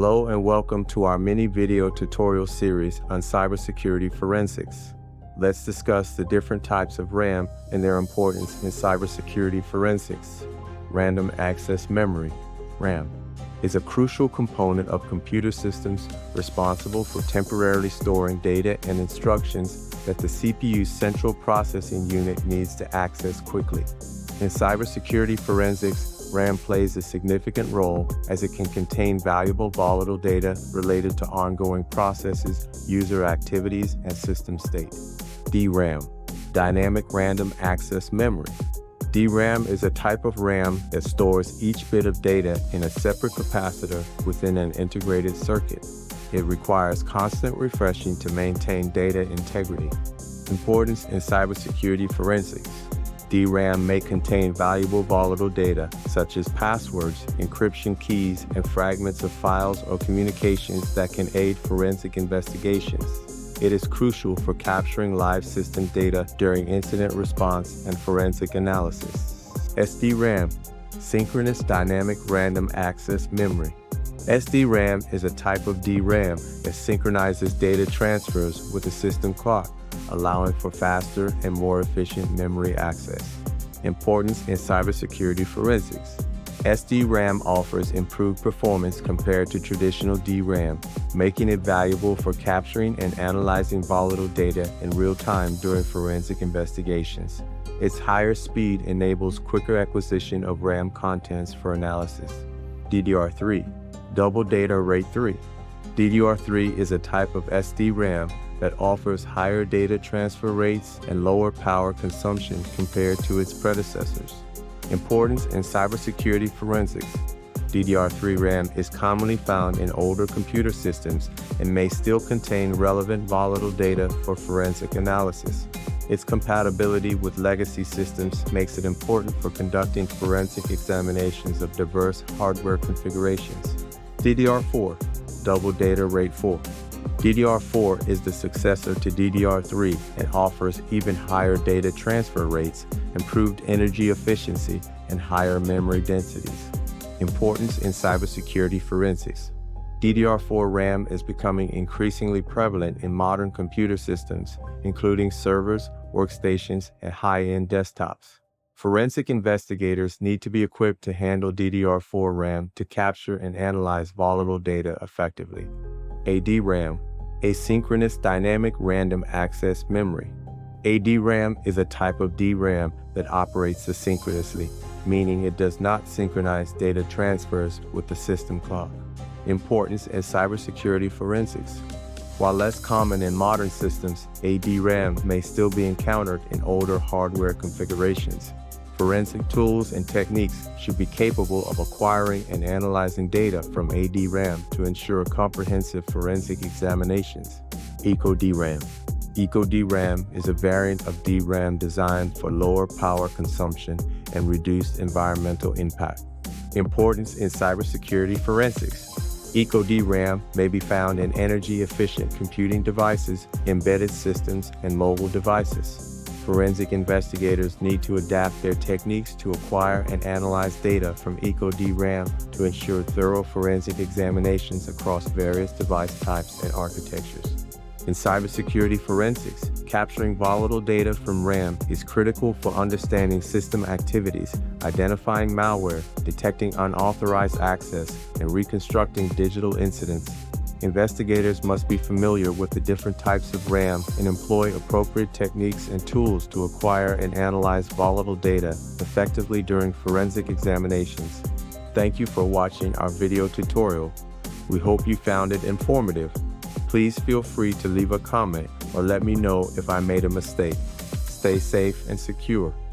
Hello and welcome to our mini video tutorial series on cybersecurity forensics. Let's discuss the different types of RAM and their importance in cybersecurity forensics. Random access memory, RAM, is a crucial component of computer systems responsible for temporarily storing data and instructions that the CPU's central processing unit needs to access quickly. In cybersecurity forensics, RAM plays a significant role as it can contain valuable volatile data related to ongoing processes, user activities, and system state. DRAM, dynamic random access memory. DRAM is a type of RAM that stores each bit of data in a separate capacitor within an integrated circuit. It requires constant refreshing to maintain data integrity. Importance in cybersecurity forensics. DRAM may contain valuable volatile data, such as passwords, encryption keys, and fragments of files or communications that can aid forensic investigations. It is crucial for capturing live system data during incident response and forensic analysis. SDRAM, synchronous dynamic random access memory. SDRAM is a type of DRAM that synchronizes data transfers with the system clock, allowing for faster and more efficient memory access. Importance in cybersecurity forensics. SDRAM offers improved performance compared to traditional DRAM, making it valuable for capturing and analyzing volatile data in real time during forensic investigations. Its higher speed enables quicker acquisition of RAM contents for analysis. DDR3, double data rate 3. DDR3 is a type of SDRAM that offers higher data transfer rates and lower power consumption compared to its predecessors. Importance in cybersecurity forensics. DDR3 RAM is commonly found in older computer systems and may still contain relevant volatile data for forensic analysis. Its compatibility with legacy systems makes it important for conducting forensic examinations of diverse hardware configurations. DDR4, double data rate 4. DDR4 is the successor to DDR3 and offers even higher data transfer rates, improved energy efficiency, and higher memory densities. Importance in cybersecurity forensics. DDR4 RAM is becoming increasingly prevalent in modern computer systems, including servers, workstations, and high-end desktops. Forensic investigators need to be equipped to handle DDR4 RAM to capture and analyze volatile data effectively. ADRAM, asynchronous dynamic random access memory. ADRAM is a type of DRAM that operates asynchronously, meaning it does not synchronize data transfers with the system clock. Importance in cybersecurity forensics. While less common in modern systems, ADRAM may still be encountered in older hardware configurations. Forensic tools and techniques should be capable of acquiring and analyzing data from ADRAM to ensure comprehensive forensic examinations. EcoDRAM. EcoDRAM is a variant of DRAM designed for lower power consumption and reduced environmental impact. Importance in cybersecurity forensics. EcoDRAM may be found in energy-efficient computing devices, embedded systems, and mobile devices. Forensic investigators need to adapt their techniques to acquire and analyze data from EcoDRAM to ensure thorough forensic examinations across various device types and architectures. In cybersecurity forensics, capturing volatile data from RAM is critical for understanding system activities, identifying malware, detecting unauthorized access, and reconstructing digital incidents. Investigators must be familiar with the different types of RAM and employ appropriate techniques and tools to acquire and analyze volatile data effectively during forensic examinations. Thank you for watching our video tutorial. We hope you found it informative. Please feel free to leave a comment or let me know if I made a mistake. Stay safe and secure.